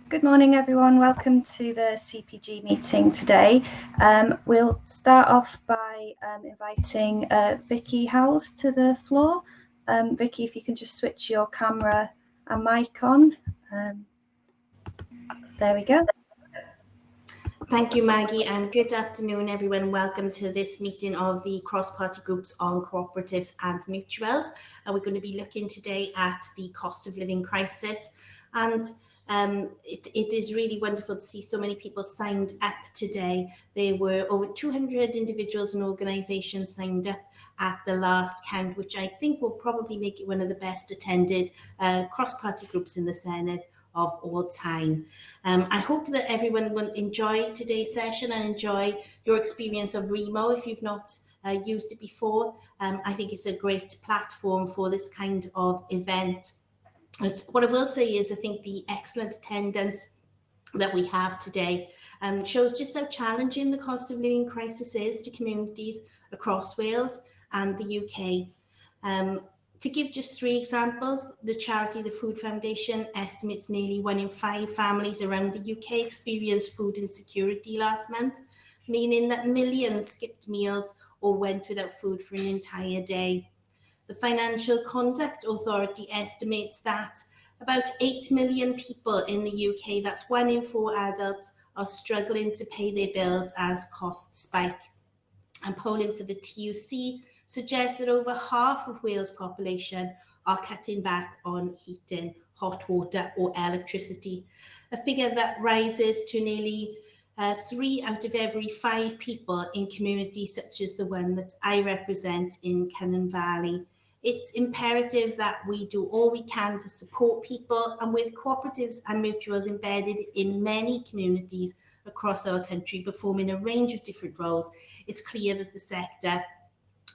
Good morning, everyone. Welcome to the CPG meeting today. We'll start off by inviting Vicky Howells to the floor. Vicky, if you can just switch your camera and mic on. There we go. Thank you, Maggie, and good afternoon, everyone. Welcome to this meeting of the cross-party groups on cooperatives and mutuals. And we're going to be looking today at the cost of living crisis. And it is really wonderful to see so many people signed up today. There were over 200 individuals and organisations signed up at the last count, which I think will probably make it one of the best attended cross-party groups in the Senate of all time. I hope that everyone will enjoy today's session and enjoy your experience of Remo if you've not used it before. I think it's a great platform for this kind of event. But what I will say is I think the excellent attendance that we have today shows just how challenging the cost of living crisis is to communities across Wales and the UK. To give just 3 examples, the charity The Food Foundation estimates nearly 1 in 5 families around the UK experienced food insecurity last month, meaning that millions skipped meals or went without food for an entire day. The Financial Conduct Authority estimates that about 8 million people in the UK, that's 1 in 4 adults, are struggling to pay their bills as costs spike. And polling for the TUC suggests that over half of Wales' population are cutting back on heating, hot water or electricity, a figure that rises to nearly 3 out of every 5 people in communities such as the one that I represent in Cynon Valley. It's imperative that we do all we can to support people, and with cooperatives and mutuals embedded in many communities across our country performing a range of different roles, it's clear that the sector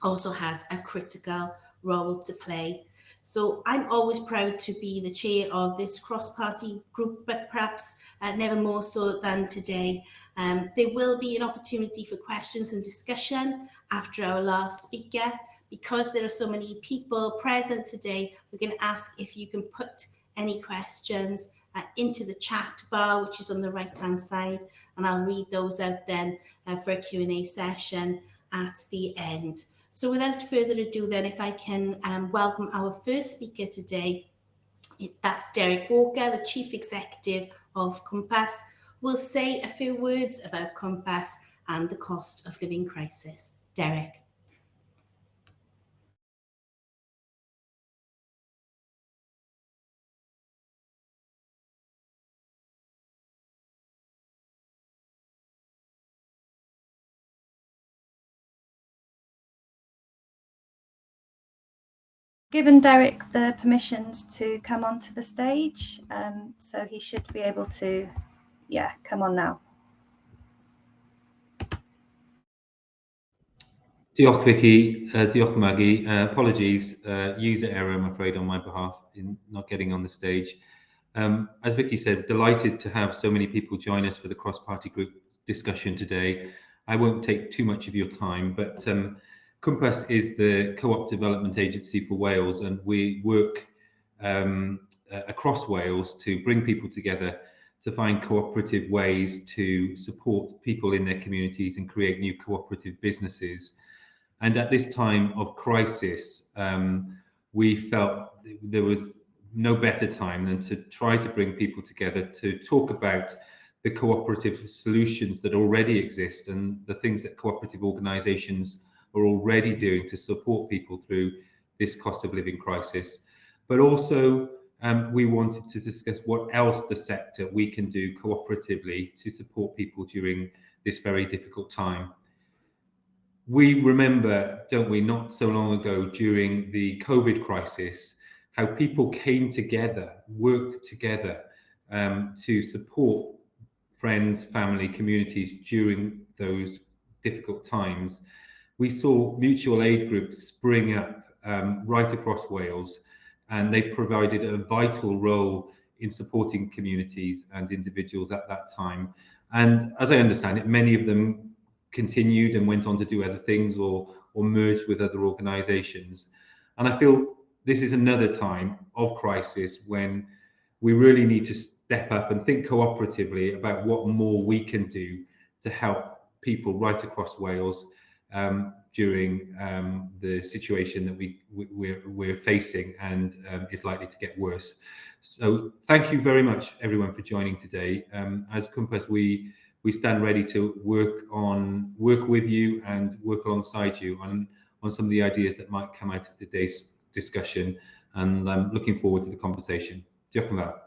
also has a critical role to play. So I'm always proud to be the chair of this cross-party group, but perhaps never more so than today. There will be an opportunity for questions and discussion after our last speaker. Because there are so many people present today, we're going to ask if you can put any questions into the chat bar, which is on the right-hand side, and I'll read those out then for a Q&A session at the end. So without further ado then, if I can welcome our first speaker today, that's Derek Walker, the Chief Executive of Compass, will say a few words about Compass and the cost of living crisis. Derek. Given Derek the permissions to come onto the stage, so he should be able to, come on now. Diolch Vicky, diolch Maggie. Apologies, user error I'm afraid on my behalf in not getting on the stage. As Vicky said, delighted to have so many people join us for the cross-party group discussion today. I won't take too much of your time, but Compass is the co-op development agency for Wales, and we work across Wales to bring people together to find cooperative ways to support people in their communities and create new cooperative businesses. And at this time of crisis, we felt there was no better time than to try to bring people together to talk about the cooperative solutions that already exist and the things that cooperative organisations are already doing to support people through this cost of living crisis. But also, we wanted to discuss what else the sector we can do cooperatively to support people during this very difficult time. We remember, don't we, not so long ago during the COVID crisis, how people came together, worked together to support friends, family, communities during those difficult times. We saw mutual aid groups spring up right across Wales, and they provided a vital role in supporting communities and individuals at that time. And as I understand it, many of them continued and went on to do other things or merged with other organisations. And I feel this is another time of crisis when we really need to step up and think cooperatively about what more we can do to help people right across Wales during the situation that we're facing, and is likely to get worse. So thank you very much, everyone, for joining today. As Compass, we stand ready to work with you and work alongside you on some of the ideas that might come out of today's discussion, and I'm looking forward to the conversation. Diolch yn fawr.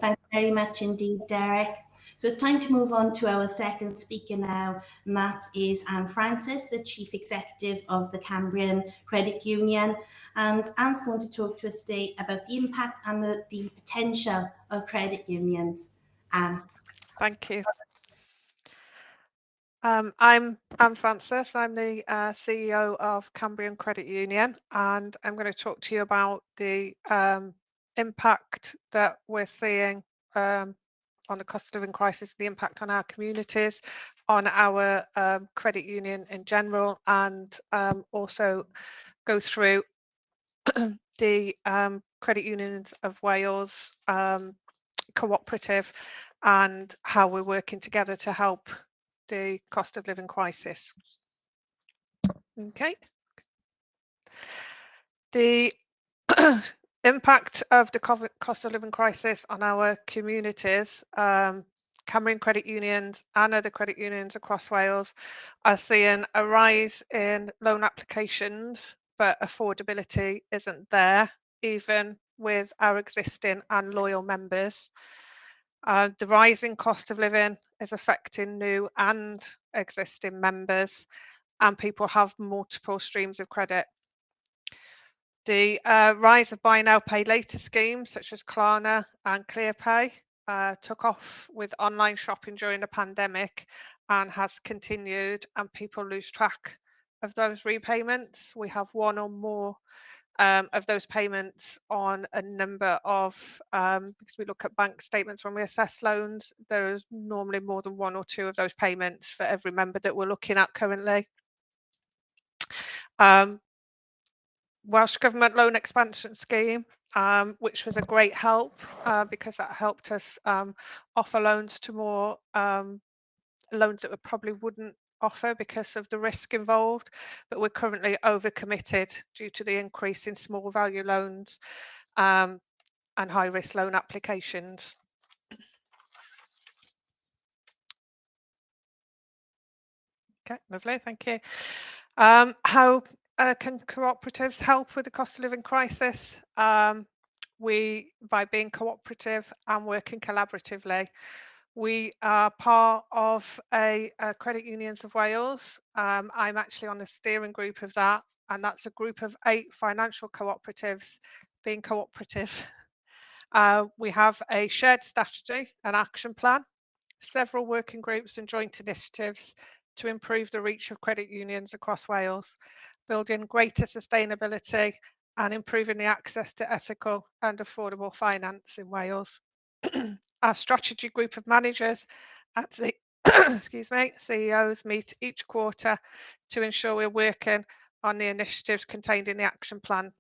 Thanks very much indeed, Derek. So it's time to move on to our second speaker now, and that is Anne Francis, the Chief Executive of the Cambrian Credit Union. And Anne's going to talk to us today about the impact and the potential of credit unions. Anne. Thank you. I'm Anne Francis. I'm the CEO of Cambrian Credit Union, and I'm going to talk to you about the impact that we're seeing on the cost of living crisis, the impact on our communities, on our credit union in general, and also go through the Credit Unions of Wales Co-operative and how we're working together to help the cost of living crisis. Okay. The impact of the cost of living crisis on our communities, Cambrian credit unions and other credit unions across Wales are seeing a rise in loan applications, but affordability isn't there, even with our existing and loyal members. The rising cost of living is affecting new and existing members, and people have multiple streams of credit. The rise of buy now, pay later schemes such as Klarna and ClearPay took off with online shopping during the pandemic and has continued, and people lose track of those repayments. We have one or more of those payments on a number of, because we look at bank statements when we assess loans, there is normally more than one or two of those payments for every member that we're looking at currently. Welsh Government Loan Expansion Scheme, which was a great help because that helped us offer loans to more loans that we probably wouldn't offer because of the risk involved, but we're currently overcommitted due to the increase in small value loans and high risk loan applications. Okay, lovely, thank you. How can cooperatives help with the cost of living crisis? By being cooperative and working collaboratively. We are part of a Credit Unions of Wales. I'm actually on the steering group of that, and that's a group of 8 financial cooperatives being cooperative. We have a shared strategy and action plan, several working groups and joint initiatives to improve the reach of credit unions across Wales, building greater sustainability and improving the access to ethical and affordable finance in Wales. Our strategy group of managers at the excuse me, CEOs meet each quarter to ensure we're working on the initiatives contained in the action plan.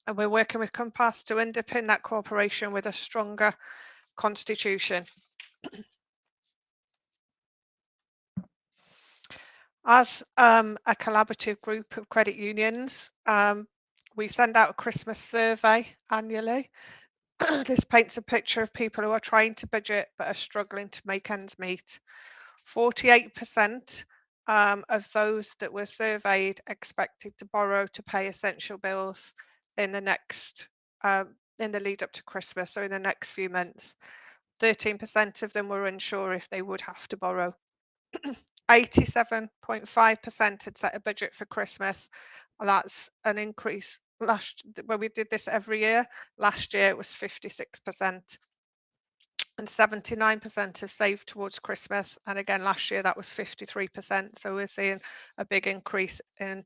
And we're working with Compass to underpin that cooperation with a stronger constitution. As a collaborative group of credit unions, we send out a Christmas survey annually. This paints a picture of people who are trying to budget but are struggling to make ends meet. 48% of those that were surveyed expected to borrow to pay essential bills in the next in the lead up to Christmas, so in the next few months. 13% of them were unsure if they would have to borrow. 87.5% had set a budget for Christmas. That's an increase. When we did this every year, last year it was 56%. And 79% have saved towards Christmas. And again, last year that was 53%. So we're seeing a big increase in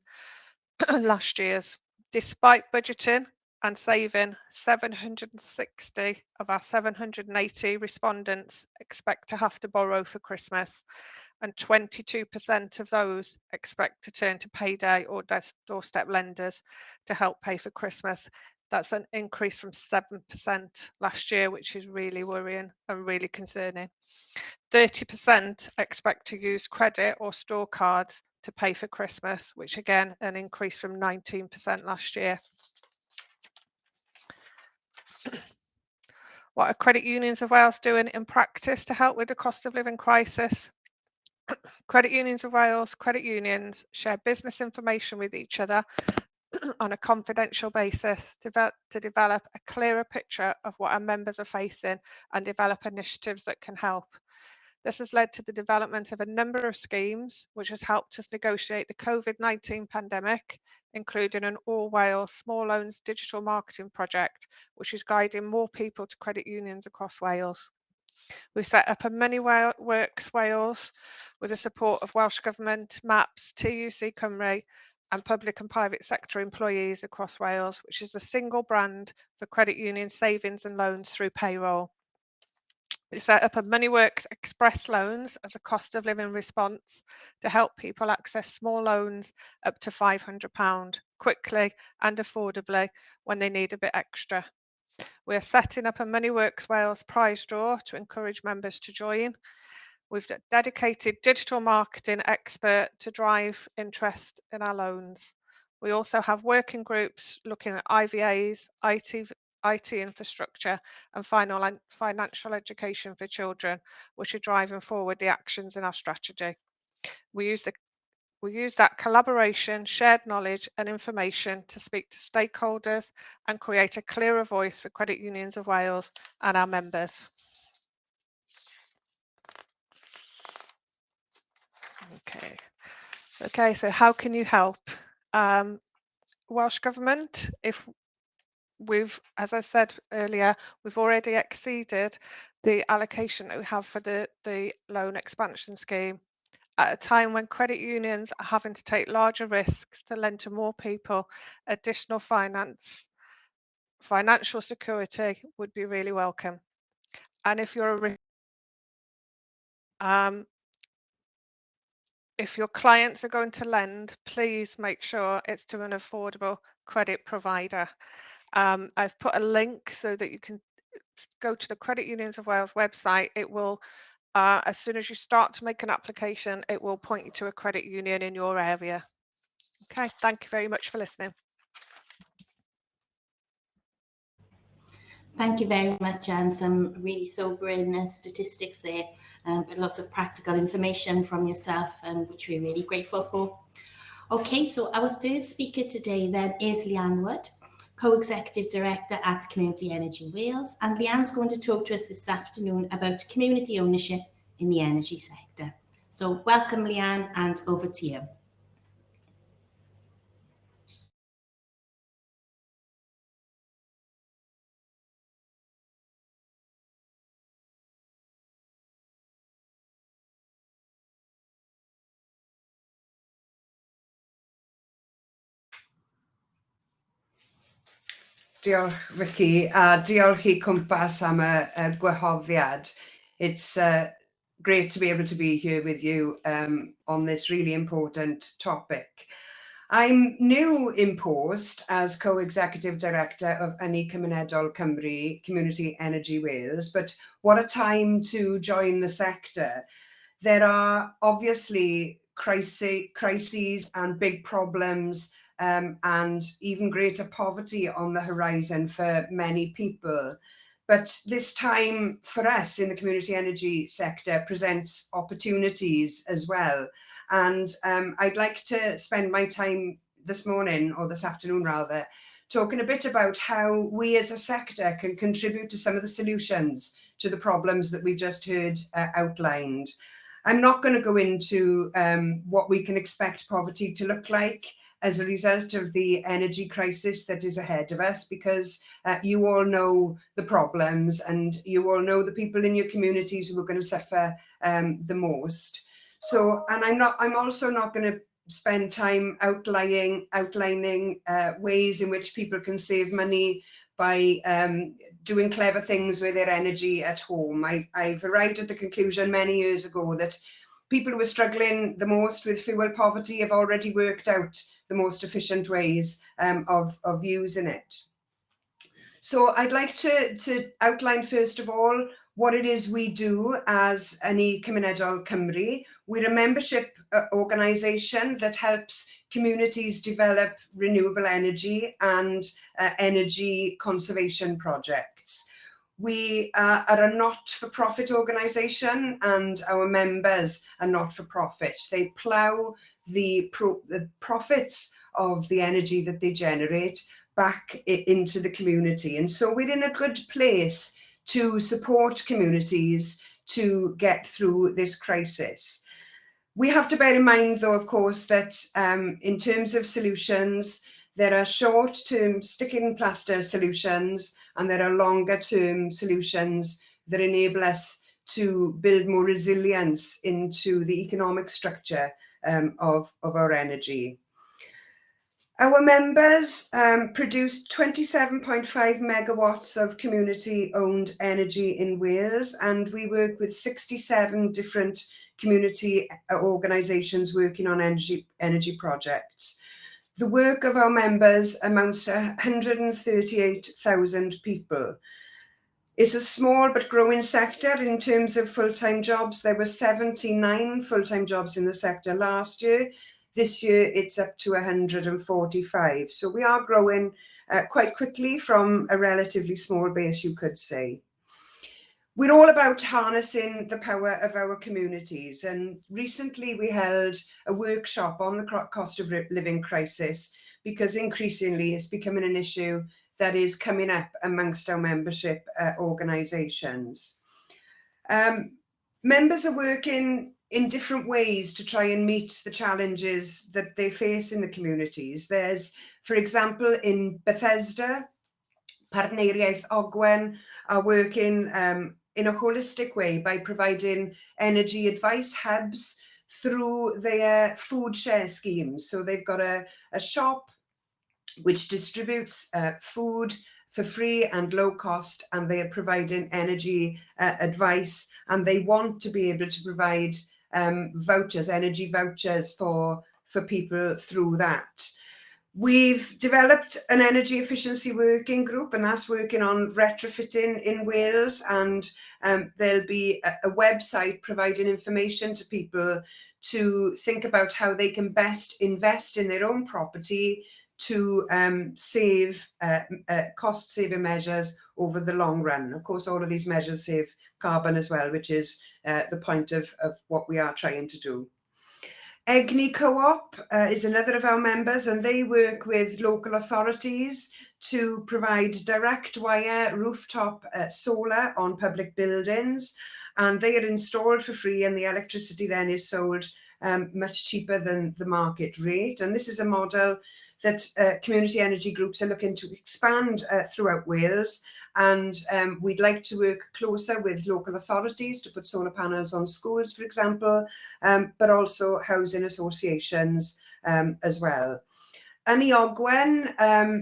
last year's. Despite budgeting and saving, 760 of our 780 respondents expect to have to borrow for Christmas, and 22% of those expect to turn to payday or doorstep lenders to help pay for Christmas. That's an increase from 7% last year, which is really worrying and really concerning. 30% expect to use credit or store cards to pay for Christmas, which again, an increase from 19% last year. What are Credit Unions of Wales doing in practice to help with the cost of living crisis? Credit Unions of Wales, credit unions share business information with each other on a confidential basis to develop a clearer picture of what our members are facing and develop initiatives that can help. This has led to the development of a number of schemes, which has helped us negotiate the COVID-19 pandemic, including an all-Wales small loans digital marketing project, which is guiding more people to credit unions across Wales. We set up a Money Works Wales with the support of Welsh Government, MAPS, TUC Cymru, and public and private sector employees across Wales, which is a single brand for credit union savings and loans through payroll. We set up a MoneyWorks Express Loans as a cost of living response to help people access small loans up to £500 quickly and affordably when they need a bit extra. We are setting up a MoneyWorks Wales prize draw to encourage members to join. We've got a dedicated digital marketing expert to drive interest in our loans. We also have working groups looking at IVAs, IT infrastructure and financial education for children, which are driving forward the actions in our strategy. We use that collaboration, shared knowledge and information to speak to stakeholders and create a clearer voice for Credit Unions of Wales and our members. Okay, so how can you help? Welsh Government, as I said earlier, we've already exceeded the allocation that we have for the loan expansion scheme at a time when credit unions are having to take larger risks to lend to more people. Additional financial security would be really welcome. And if you're if your clients are going to lend, please make sure it's to an affordable credit provider. I've put a link so that you can go to the Credit Unions of Wales website. It will, as soon as you start to make an application, it will point you to a credit union in your area. Okay, thank you very much for listening. Thank you very much, and some really sobering statistics there, but lots of practical information from yourself, which we're really grateful for. Okay, so our third speaker today then is Leanne Wood, Co-Executive Director at Community Energy Wales, and Leanne's going to talk to us this afternoon about community ownership in the energy sector. So welcome, Leanne, and over to you. Diolch, Vicky. Diolch I Cwmpas am y gwahoddiad. It's great to be able to be here with you on this really important topic. I'm new in post as Co-Executive Director of Ynni Cymunedol Cymru, Community Energy Wales, but what a time to join the sector. There are obviously crises and big problems and even greater poverty on the horizon for many people. But this time for us in the community energy sector presents opportunities as well. And I'd like to spend my time this morning, or this afternoon rather, talking a bit about how we as a sector can contribute to some of the solutions to the problems that we've just heard outlined. I'm not going to go into what we can expect poverty to look like as a result of the energy crisis that is ahead of us, because you all know the problems and you all know the people in your communities who are going to suffer the most. So, and I'm also not going to spend time outlining ways in which people can save money by doing clever things with their energy at home. I've arrived at the conclusion many years ago that people who are struggling the most with fuel poverty have already worked out the most efficient ways of using it. So I'd like to outline, first of all, what it is we do as Ni Cymunedol Cymru. We're a membership organisation that helps communities develop renewable energy and energy conservation projects. We are a not-for-profit organisation, and our members are not-for-profit. They plough the profits of the energy that they generate back into the community. And so we're in a good place to support communities to get through this crisis. We have to bear in mind, though, of course, that in terms of solutions, there are short-term stick-in-plaster solutions, and there are longer-term solutions that enable us to build more resilience into the economic structure of our energy. Our members produce 27.5 megawatts of community-owned energy in Wales, and we work with 67 different community organisations working on energy projects. The work of our members amounts to 138,000 people. It's a small but growing sector in terms of full-time jobs. There were 79 full-time jobs in the sector last year. This year, it's up to 145. So we are growing quite quickly from a relatively small base, you could say. We're all about harnessing the power of our communities. And recently we held a workshop on the cost of living crisis, because increasingly it's becoming an issue that is coming up amongst our membership organisations. Members are working in different ways to try and meet the challenges that they face in the communities. There's, for example, in Bethesda, Partneriaeth Ogwen are working in a holistic way by providing energy advice hubs through their food share schemes. So they've got a shop which distributes food for free and low cost, and they are providing energy advice, and they want to be able to provide vouchers, energy vouchers for people through that. We've developed an energy efficiency working group, and that's working on retrofitting in Wales, and there'll be a website providing information to people to think about how they can best invest in their own property to save cost-saving measures over the long run. Of course, all of these measures save carbon as well, which is the point of what we are trying to do. Egni Co-op is another of our members, and they work with local authorities to provide direct wire rooftop solar on public buildings, and they are installed for free, and the electricity then is sold much cheaper than the market rate. And this is a model that community energy groups are looking to expand throughout Wales. And we'd like to work closer with local authorities to put solar panels on schools, for example, but also housing associations as well. Ni Ogwen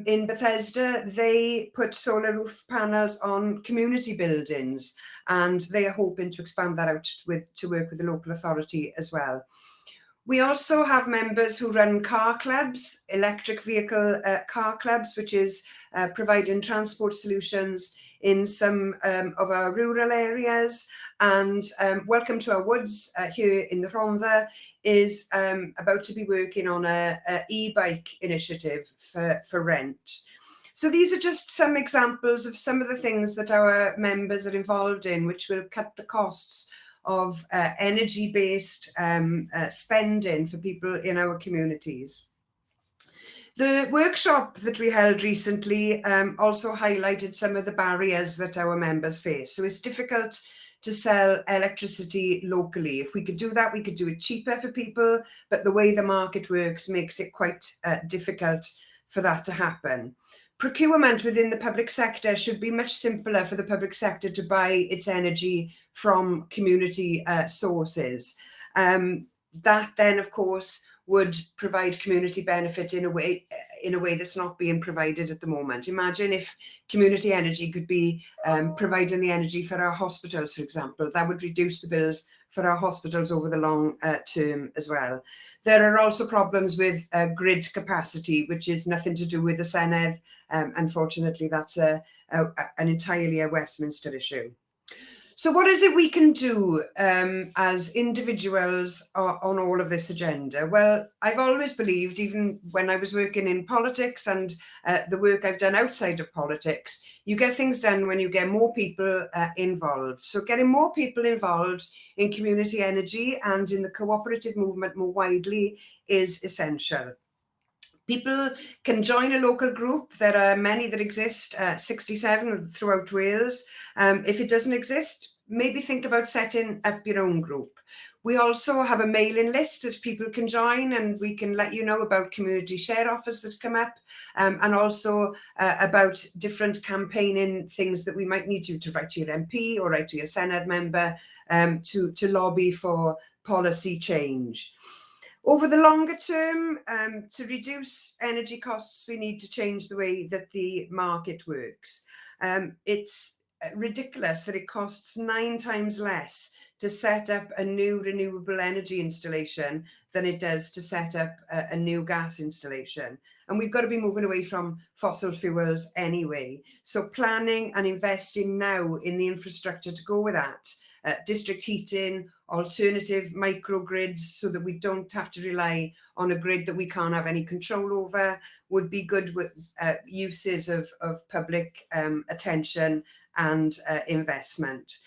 in Bethesda, they put solar roof panels on community buildings, and they are hoping to expand that out to work with the local authority as well. We also have members who run car clubs, electric vehicle car clubs, which is providing transport solutions in some of our rural areas. And Welcome to Our Woods here in the Rhondda is about to be working on an e-bike initiative for rent. So these are just some examples of some of the things that our members are involved in, which will cut the costs of energy-based spending for people in our communities. The workshop that we held recently also highlighted some of the barriers that our members face. So it's difficult to sell electricity locally. If we could do that, we could do it cheaper for people, but the way the market works makes it quite difficult for that to happen. Procurement within the public sector should be much simpler for the public sector to buy its energy from community sources. That then, of course, would provide community benefit in a way that's not being provided at the moment. Imagine if community energy could be providing the energy for our hospitals, for example. That would reduce the bills for our hospitals over the long term as well. There are also problems with grid capacity, which is nothing to do with the Senedd. Unfortunately, that's an entirely a Westminster issue. So what is it we can do as individuals on all of this agenda? Well, I've always believed, even when I was working in politics and the work I've done outside of politics, you get things done when you get more people involved. So getting more people involved in community energy and in the cooperative movement more widely is essential. People can join a local group. There are many that exist, 67 throughout Wales. If it doesn't exist, maybe think about setting up your own group. We also have a mailing list that people can join, and we can let you know about community share offers that come up, and also about different campaigning things that we might need you to write to your MP or write to your Senedd member to lobby for policy change. Over the longer term, to reduce energy costs, we need to change the way that the market works. It's ridiculous that it costs 9 times less to set up a new renewable energy installation than it does to set up a new gas installation. And we've got to be moving away from fossil fuels anyway. So planning and investing now in the infrastructure to go with that. District heating, alternative microgrids so that we don't have to rely on a grid that we can't have any control over would be good with uses of public attention and investment.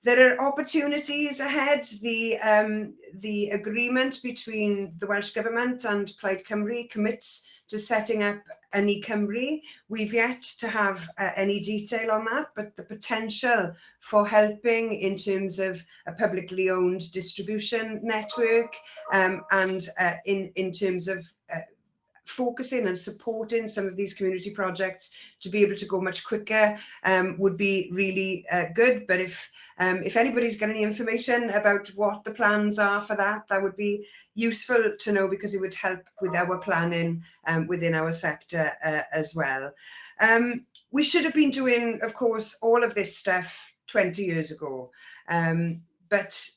There are opportunities ahead. The agreement between the Welsh Government and Plaid Cymru commits to setting up an e-Cymru. We've yet to have any detail on that, but the potential for helping in terms of a publicly owned distribution network and in terms of focusing and supporting some of these community projects to be able to go much quicker would be really good. But if anybody's got any information about what the plans are for that, that would be useful to know, because it would help with our planning within our sector as well. We should have been doing, of course, all of this stuff 20 years ago. But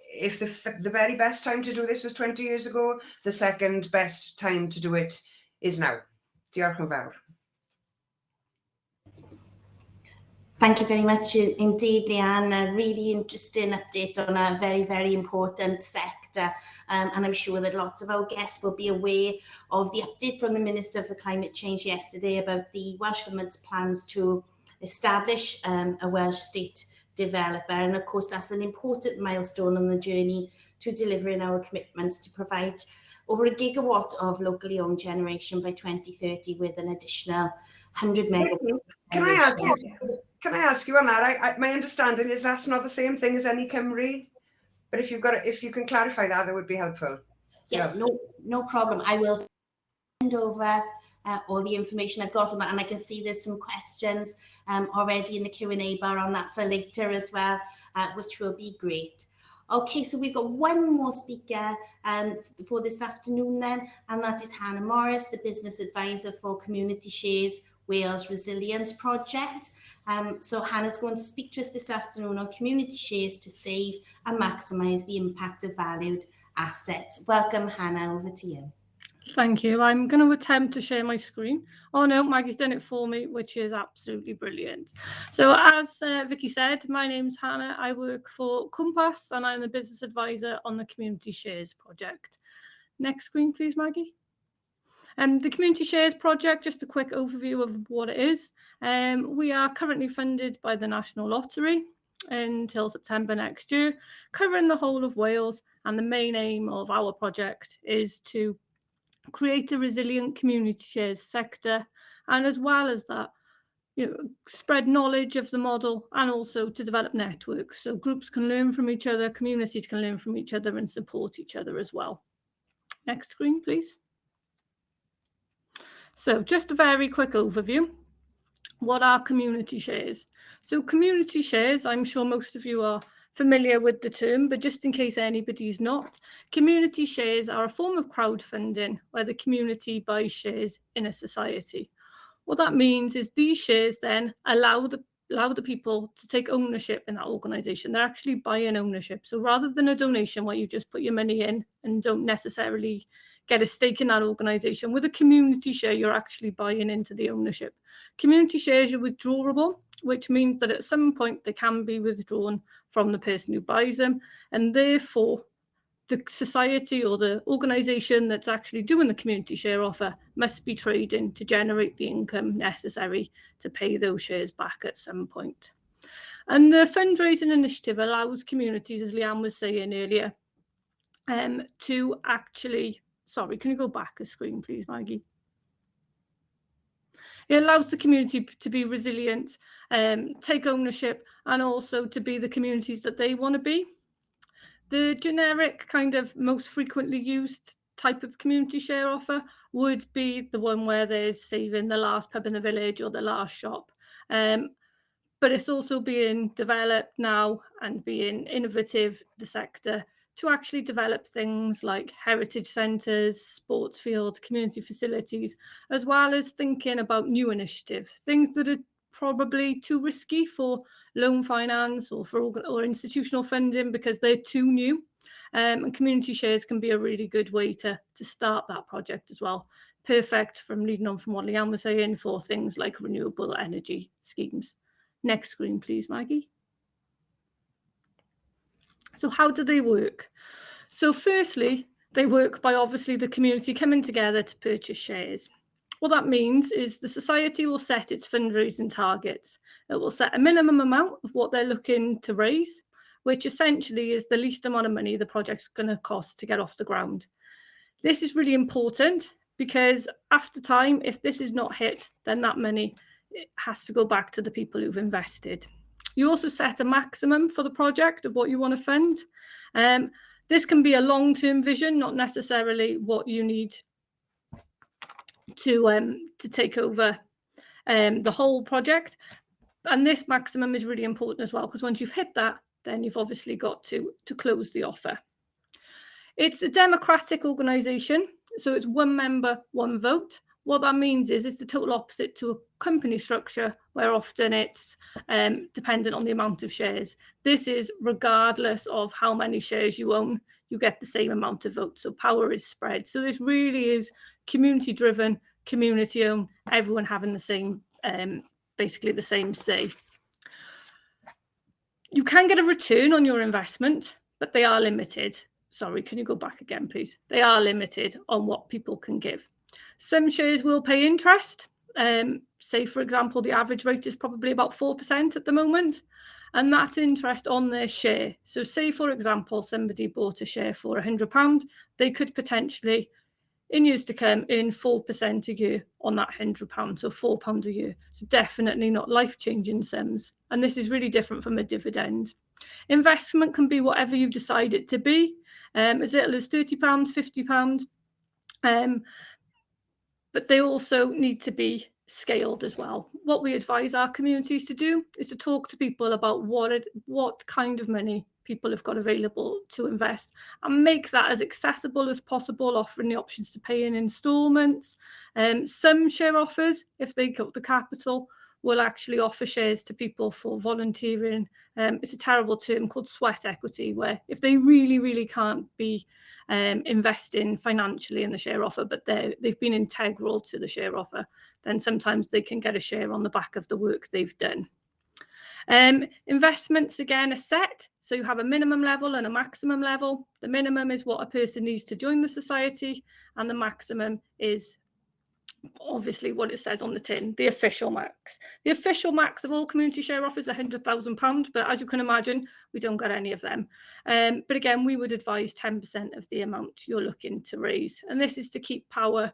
if the very best time to do this was 20 years ago, the second best time to do it is now. Diolch yn fawr. Thank you very much indeed, Leanne. A really interesting update on a very, very important sector. And I'm sure that lots of our guests will be aware of the update from the Minister for Climate Change yesterday about the Welsh Government's plans to establish a Welsh state developer. And of course, that's an important milestone on the journey to delivering our commitments to provide over 1 gigawatt of locally owned generation by 2030 with an additional 100 megawatt. Can I ask you on that? My understanding is that's not the same thing as any Cymru, but if you can clarify that, that would be helpful. Yeah, no problem. I will send over all the information I've got on that, and I can see there's some questions already in the Q&A bar on that for later as well, which will be great. Okay, so we've got one more speaker for this afternoon then, and that is Hannah Morris, the Business Advisor for Community Shares Wales Resilience Project. So Hannah's going to speak to us this afternoon on community shares to save and maximise the impact of valued assets. Welcome, Hannah, over to you. Thank you. I'm going to attempt to share my screen. Oh no, Maggie's done it for me, which is absolutely brilliant. So as Vicky said, my name's Hannah. I work for Compass and I'm the business advisor on the Community Shares project. Next screen, please, Maggie. The Community Shares project, just a quick overview of what it is. We are currently funded by the National Lottery until September next year, covering the whole of Wales. And the main aim of our project is to create a resilient community shares sector, and as well as that, spread knowledge of the model and also to develop networks so groups can learn from each other, communities can learn from each other and support each other as well. Next screen, please. So just a very quick overview. What are community shares? So community shares, I'm sure most of you are familiar with the term, but just in case anybody's not, community shares are a form of crowdfunding where the community buys shares in a society. What that means is these shares then allow the allow the people to take ownership in that organisation. They're actually buying ownership. So rather than a donation where you just put your money in and don't necessarily get a stake in that organisation, with a community share, you're actually buying into the ownership. Community shares are withdrawable, which means that at some point they can be withdrawn from the person who buys them, and therefore the society or the organisation that's actually doing the community share offer must be trading to generate the income necessary to pay those shares back at some point. And the fundraising initiative allows communities, as Leanne was saying earlier, to actually, sorry, can you go back a screen, please, Maggie? It allows the community to be resilient, take ownership, and also to be the communities that they want to be. The generic kind of most frequently used type of community share offer would be the one where there's saving the last pub in the village or the last shop. But it's also being developed now and being innovative, the sector, to actually develop things like heritage centres, sports fields, community facilities, as well as thinking about new initiatives, things that are probably too risky for loan finance or institutional funding because they're too new. And community shares can be a really good way to start that project as well. Perfect, from leading on from what Leanne was saying, for things like renewable energy schemes. Next screen, please, Maggie. So how do they work? So firstly, they work by obviously the community coming together to purchase shares. What that means is the society will set its fundraising targets. It will set a minimum amount of what they're looking to raise, which essentially is the least amount of money the project's going to cost to get off the ground. This is really important because after time, if this is not hit, then that money has to go back to the people who've invested. You also set a maximum for the project of what you want to fund. This can be a long-term vision, not necessarily what you need to take over the whole project. And this maximum is really important as well, because once you've hit that, then you've obviously got to close the offer. It's a democratic organisation, so it's one member, one vote. What that means is it's the total opposite to a company structure, where often it's dependent on the amount of shares. This is regardless of how many shares you own, you get the same amount of votes. So power is spread. So this really is community driven, community owned, everyone having the same, basically the same say. You can get a return on your investment, but they are limited. Sorry, can you go back again, please? They are limited on what people can give. Some shares will pay interest. Say, for example, the average rate is probably about 4% at the moment, and that's interest on their share. So say, for example, somebody bought a share for £100, they could potentially, in years to come, earn 4% a year on that £100, so £4 a year. So definitely not life-changing sums. And this is really different from a dividend. Investment can be whatever you decide it to be, as little as £30, £50. But they also need to be scaled as well. What we advise our communities to do is to talk to people about what kind of money people have got available to invest, and make that as accessible as possible, offering the options to pay in instalments. Some share offers, if they got the capital, will actually offer shares to people for volunteering. It's a terrible term called sweat equity, where if they really, really can't be investing financially in the share offer, but they've been integral to the share offer, then sometimes they can get a share on the back of the work they've done. Investments, again, are set. So you have a minimum level and a maximum level. The minimum is what a person needs to join the society, and the maximum is obviously what it says on the tin, the official max. The official max of all community share offers is £100,000, but as you can imagine, we don't get any of them. But again, we would advise 10% of the amount you're looking to raise. And this is to keep power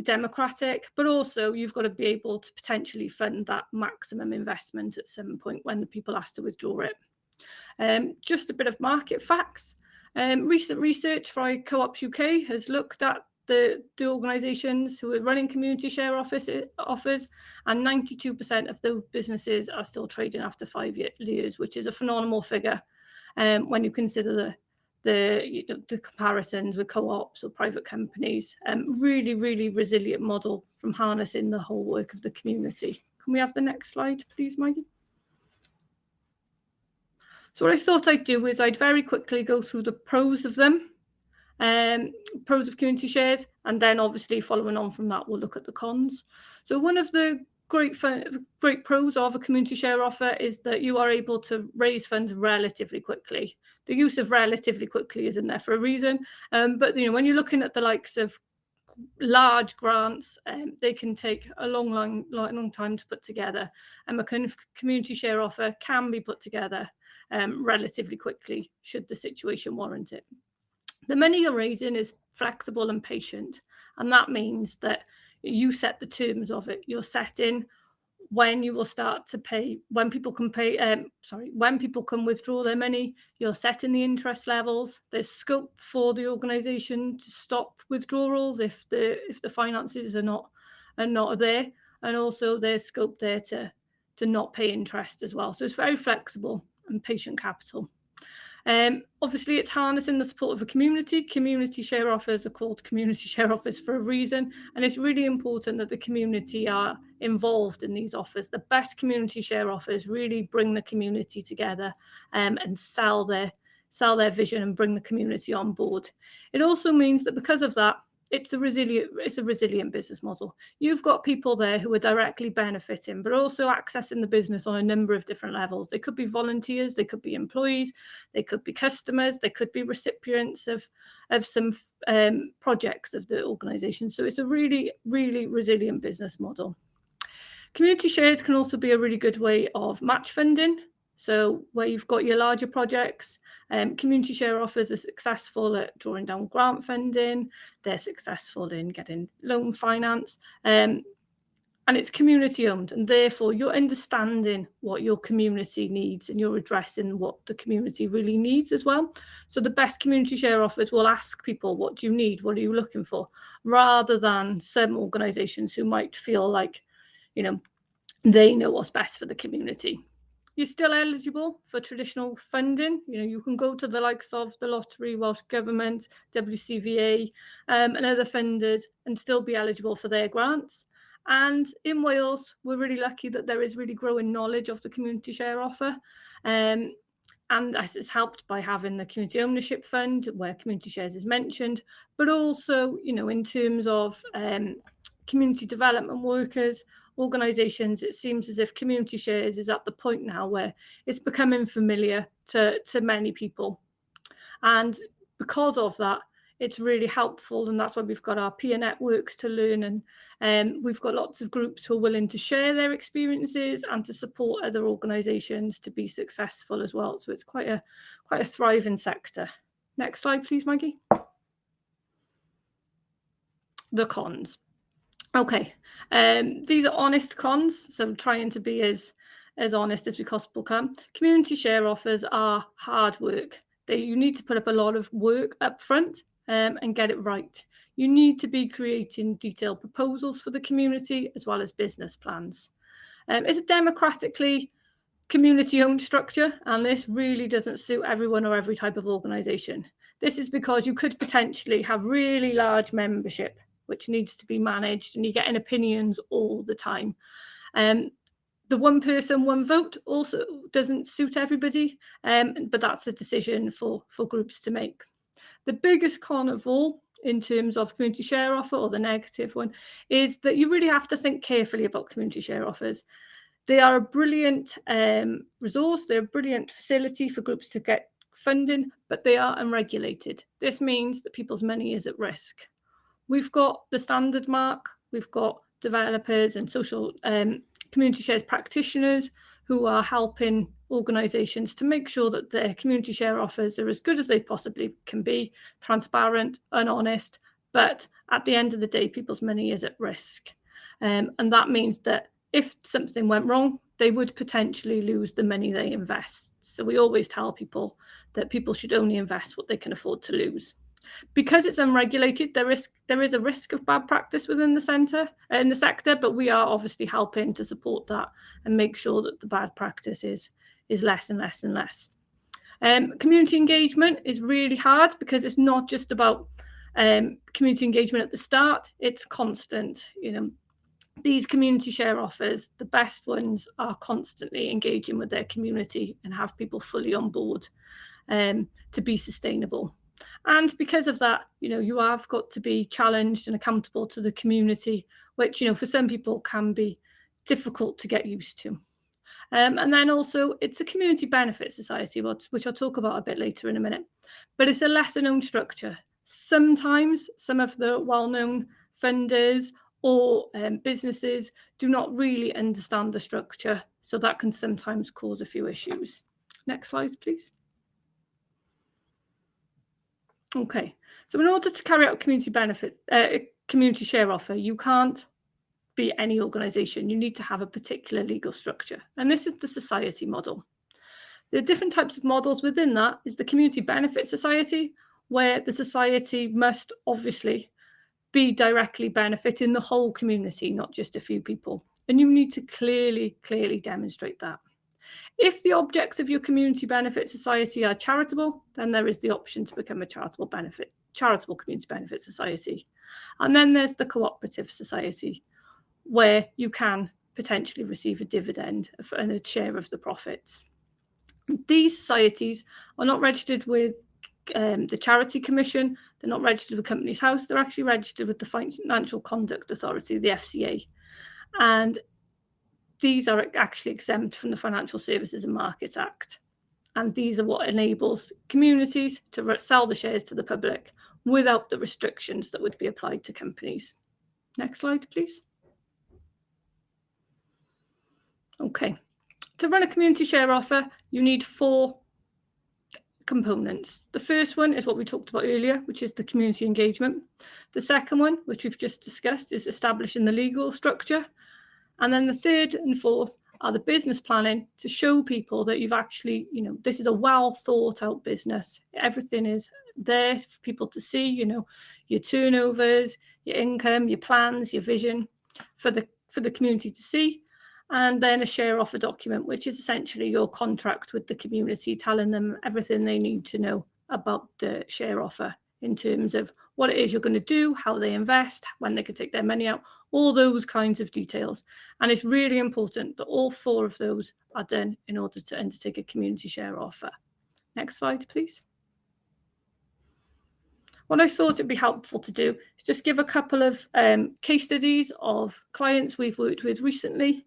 democratic, but also you've got to be able to potentially fund that maximum investment at some point when the people ask to withdraw it. Just a bit of market facts. Recent research by Co-ops UK has looked at the organisations who are running community share offers, and 92% of those businesses are still trading after 5 years, which is a phenomenal figure when you consider the comparisons with co-ops or private companies. Really, really resilient model from harnessing the whole work of the community. Can we have the next slide, please, Maggie? So what I thought I'd do is I'd very quickly go through the pros of them, pros of community shares, and then obviously following on from that, we'll look at the cons. So one of the great pros of a community share offer is that you are able to raise funds relatively quickly. The use of relatively quickly is in there for a reason, but when you're looking at the likes of large grants, they can take a long time to put together, and a community share offer can be put together relatively quickly should the situation warrant it. The money you're raising is flexible and patient, and that means that you set the terms of it. You're setting when you will start to pay, when people can pay, when people can withdraw their money. You're setting the interest levels. There's scope for the organisation to stop withdrawals if the finances are not there, and also there's scope there to not pay interest as well. So it's very flexible and patient capital. Obviously, it's harnessing the support of a community. Community share offers are called community share offers for a reason, and it's really important that the community are involved in these offers. The best community share offers really bring the community together and sell their vision and bring the community on board. It also means that because of that, it's a resilient business model. You've got people there who are directly benefiting, but also accessing the business on a number of different levels. They could be volunteers, they could be employees, they could be customers, they could be recipients of some projects of the organisation. So it's a really, really resilient business model. Community shares can also be a really good way of match funding. So where you've got your larger projects, community share offers are successful at drawing down grant funding. They're successful in getting loan finance, and it's community owned, and therefore you're understanding what your community needs and you're addressing what the community really needs as well. So the best community share offers will ask people, what do you need? What are you looking for? Rather than some organisations who might feel like, they know what's best for the community. You're still eligible for traditional funding. You can go to the likes of the Lottery, Welsh Government, WCVA, and other funders and still be eligible for their grants. And in Wales, we're really lucky that there is really growing knowledge of the community share offer. And it's helped by having the community ownership fund where community shares is mentioned, but also, in terms of community development workers, organisations, it seems as if community shares is at the point now where it's becoming familiar to many people. And because of that, it's really helpful, and that's why we've got our peer networks to learn, and we've got lots of groups who are willing to share their experiences and to support other organisations to be successful as well. So it's quite a thriving sector. Next slide, please, Maggie. The cons. Okay, these are honest cons, so trying to be as honest as we possibly can. Community share offers are hard work. You need to put up a lot of work up front and get it right. You need to be creating detailed proposals for the community as well as business plans. It's a democratically community-owned structure, and this really doesn't suit everyone or every type of organisation. This is because you could potentially have really large membership which needs to be managed, and you're getting opinions all the time. The one person, one vote also doesn't suit everybody, but that's a decision for groups to make. The biggest con of all in terms of community share offer, or the negative one, is that you really have to think carefully about community share offers. They are a brilliant resource, they're a brilliant facility for groups to get funding, but they are unregulated. This means that people's money is at risk. We've got the standard mark, we've got developers and social community shares practitioners who are helping organisations to make sure that their community share offers are as good as they possibly can be, transparent and honest, but at the end of the day, people's money is at risk. And that means that if something went wrong, they would potentially lose the money they invest. So we always tell people that people should only invest what they can afford to lose. Because it's unregulated, there is a risk of bad practice within the sector, but we are obviously helping to support that and make sure that the bad practice is less and less and less. Community engagement is really hard because it's not just about community engagement at the start, it's constant. these community share offers, the best ones, are constantly engaging with their community and have people fully on board to be sustainable. And because of that, you have got to be challenged and accountable to the community, which, for some people can be difficult to get used to. And then also, it's a community benefit society, which I'll talk about a bit later in a minute. But it's a lesser known structure. Sometimes some of the well-known funders or businesses do not really understand the structure, so that can sometimes cause a few issues. Next slide, please. Okay, so in order to carry out community share offer, you can't be any organisation. You need to have a particular legal structure, and this is the society model. There are different types of models within that. Is the community benefit society, where the society must obviously be directly benefiting the whole community, not just a few people, and you need to clearly demonstrate that. If the objects of your community benefit society are charitable, then there is the option to become a charitable community benefit society. And then there's the cooperative society, where you can potentially receive a dividend and a share of the profits. These societies are not registered with the Charity Commission. They're not registered with Companies House. They're actually registered with the Financial Conduct Authority, the FCA. And these are actually exempt from the Financial Services and Markets Act. And these are what enables communities to sell the shares to the public without the restrictions that would be applied to companies. Next slide, please. Okay, to run a community share offer, you need 4 components. The first one is what we talked about earlier, which is the community engagement. The second one, which we've just discussed, is establishing the legal structure. And then the third and fourth are the business planning to show people that you've actually, this is a well thought out business. Everything is there for people to see, your turnovers, your income, your plans, your vision for the community to see. And then a share offer document, which is essentially your contract with the community, telling them everything they need to know about the share offer in terms of what it is you're going to do, how they invest, when they can take their money out, all those kinds of details. And it's really important that all 4 of those are done in order to undertake a community share offer. Next slide, please. What I thought it'd be helpful to do is just give a couple of case studies of clients we've worked with recently,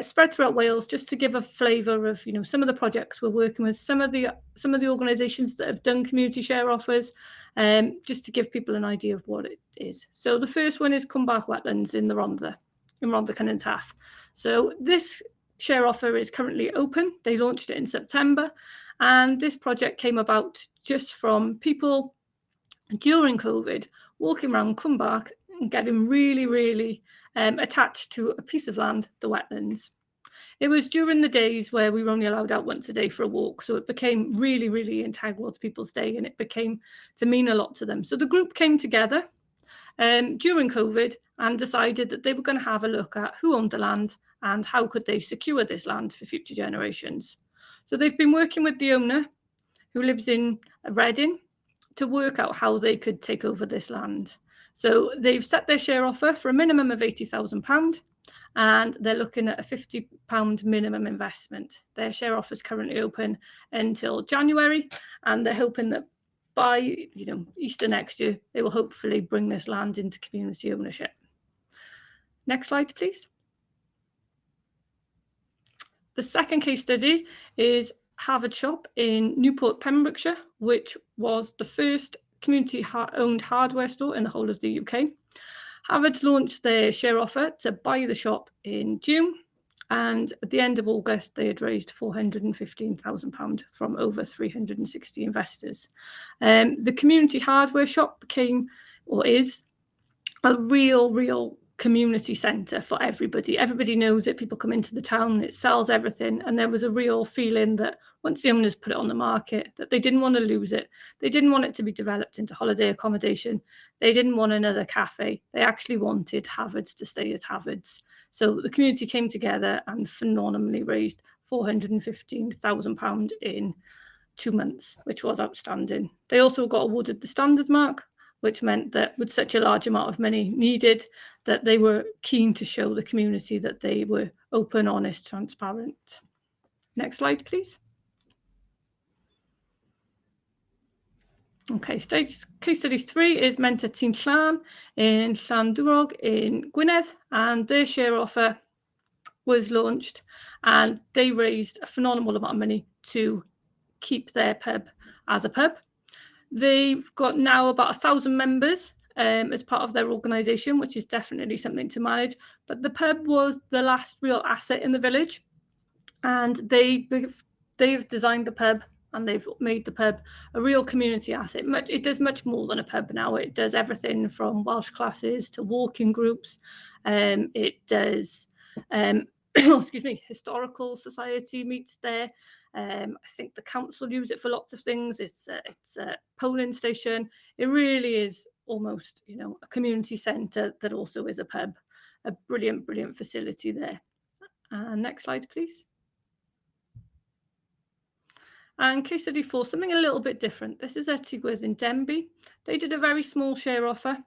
spread throughout Wales, just to give a flavour of some of the projects we're working with, some of the organisations that have done community share offers, just to give people an idea of what it is. So the first one is Cwmbach Wetlands in Rhondda Cynon Taf. So this share offer is currently open. They launched it in September, and this project came about just from people during COVID walking around Cwmbach and getting really attached to a piece of land, the wetlands. It was during the days where we were only allowed out once a day for a walk, so it became really integral to people's day, and it became to mean a lot to them. So the group came together during COVID and decided that they were going to have a look at who owned the land and how could they secure this land for future generations. So they've been working with the owner, who lives in Reading, to work out how they could take over this land. So they've set their share offer for a minimum of £80,000, and they're looking at a £50 minimum investment. Their share offer is currently open until January, and they're hoping that by Easter next year, they will hopefully bring this land into community ownership. Next slide, please. The second case study is Harvard Shop in Newport, Pembrokeshire, which was the first community-owned hardware store in the whole of the UK. Harvard's launched their share offer to buy the shop in June, and at the end of August, they had raised £415,000 from over 360 investors. The community hardware shop became, or is, a real community centre for everybody. Everybody knows it. People come into the town, it sells everything, and there was a real feeling that once the owners put it on the market, that they didn't want to lose it. They didn't want it to be developed into holiday accommodation. They didn't want another cafe. They actually wanted Harvards to stay at Harvards. So the community came together and phenomenally raised £415,000 in 2 months, which was outstanding. They also got awarded the standard mark which meant that with such a large amount of money needed, that they were keen to show the community that they were open, honest, transparent. Next slide, please. Okay, case study 3 is Mentor Tîn Llan in Llandwrog in Gwynedd, and their share offer was launched, and they raised a phenomenal amount of money to keep their pub as a pub. They've got now about 1,000 members as part of their organisation, which is definitely something to manage. But the pub was the last real asset in the village, and they've designed the pub and they've made the pub a real community asset. It does much more than a pub now. It does everything from Welsh classes to walking groups. It does, excuse me, historical society meets there. I think the council use it for lots of things. It's a polling station. It really is almost, you know, a community centre that also is a pub. A brilliant, brilliant facility there. Next slide, please. And case study 4, something a little bit different. This is Etigwydd in Denbigh. They did a very small share offer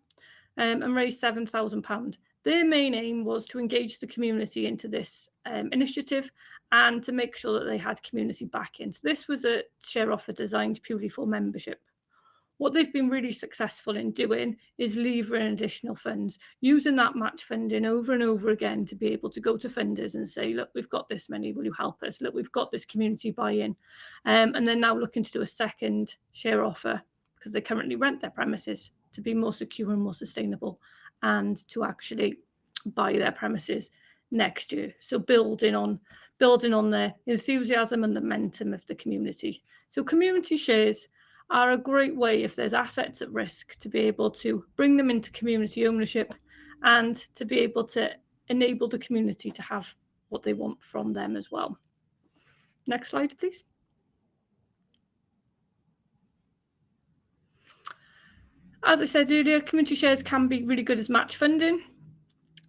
and raised £7,000. Their main aim was to engage the community into this initiative and to make sure that they had community backing. So this was a share offer designed purely for membership. What they've been really successful in doing is levering additional funds, using that match funding over and over again to be able to go to funders and say, look, we've got this money, will you help us? Look, we've got this community buy-in. And they're now looking to do a second share offer because they currently rent their premises to be more secure and more sustainable and to actually buy their premises next year. So building on their enthusiasm and the momentum of the community. So community shares are a great way, if there's assets at risk, to be able to bring them into community ownership and to be able to enable the community to have what they want from them as well. Next slide, please. As I said earlier, community shares can be really good as match funding.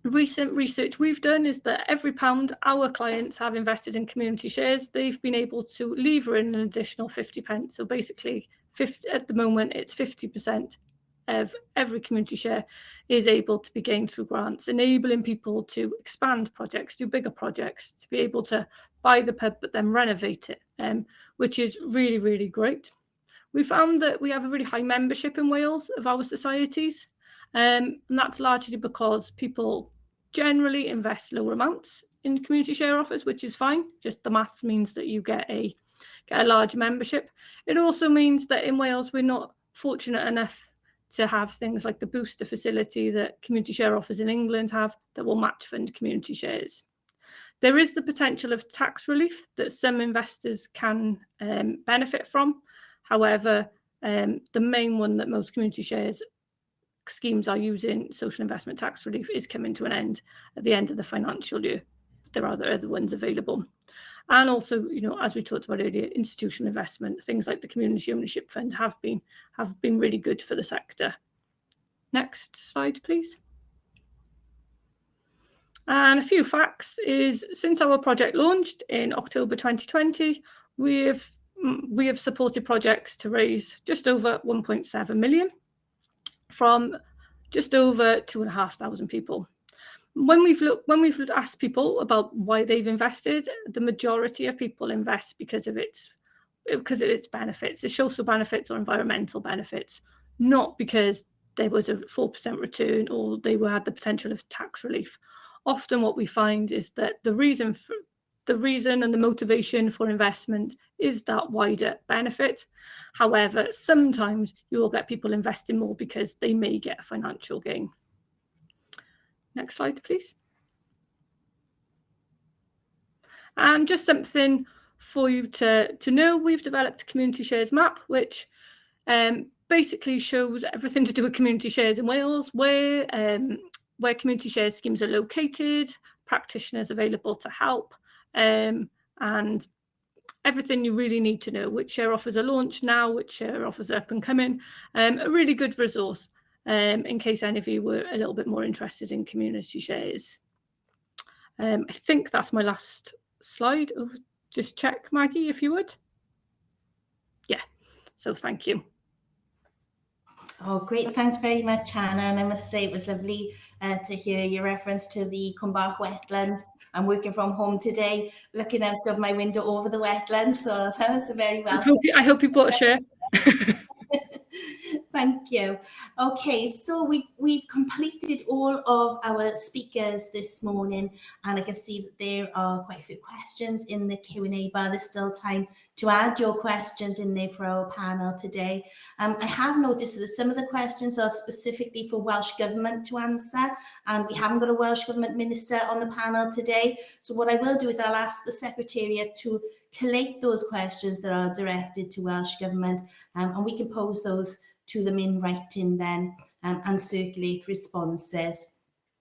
Recent research we've done is that every £1 our clients have invested in community shares, they've been able to lever in an additional 50p. So basically, at the moment, it's 50% of every community share is able to be gained through grants, enabling people to expand projects, do bigger projects, to be able to buy the pub but then renovate it, which is really, really great. We found that we have a really high membership in Wales of our societies, and that's largely because people generally invest lower amounts in community share offers, which is fine. Just the maths means that you get a large membership. It also means that in Wales, we're not fortunate enough to have things like the booster facility that community share offers in England have that will match fund community shares. There is the potential of tax relief that some investors can benefit from. However, the main one that most community shares schemes are using, social investment tax relief, is coming to an end at the end of the financial year. There are other ones available. And also, you know, as we talked about earlier, institutional investment, things like the Community Ownership Fund have been really good for the sector. Next slide, please. And a few facts is, since our project launched in October 2020, we have supported projects to raise just over 1.7 million from just over 2,500 people. When we've asked people about why they've invested, the majority of people invest because of its benefits, the social benefits or environmental benefits, not because there was a 4% return or they had the potential of tax relief. Often what we find is that the reason and the motivation for investment is that wider benefit. However, sometimes you will get people investing more because they may get a financial gain. Next slide, please. And just something for you to know, we've developed a community shares map, which basically shows everything to do with community shares in Wales, where community share schemes are located, practitioners available to help, and everything you really need to know, which share offers are launched now, which share offers are up and coming. A really good resource in case any of you were a little bit more interested in community shares. I think that's my last slide. Just check, Maggie, if you would. Yeah, so thank you. Oh, great. Thanks very much, Hannah. And I must say it was lovely to hear your reference to the Cumbach wetlands. I'm working from home today, looking out of my window over the wetlands. So that was very welcome. I hope you bought a shirt. Thank you. Okay, so we've completed all of our speakers this morning, and I can see that there are quite a few questions in the Q&A bar. There's still time to add your questions in there for our panel today. I have noticed that some of the questions are specifically for Welsh Government to answer, and we haven't got a Welsh Government Minister on the panel today. So what I will do is I'll ask the Secretariat to collate those questions that are directed to Welsh Government, and we can pose those to them in writing then, and circulate responses.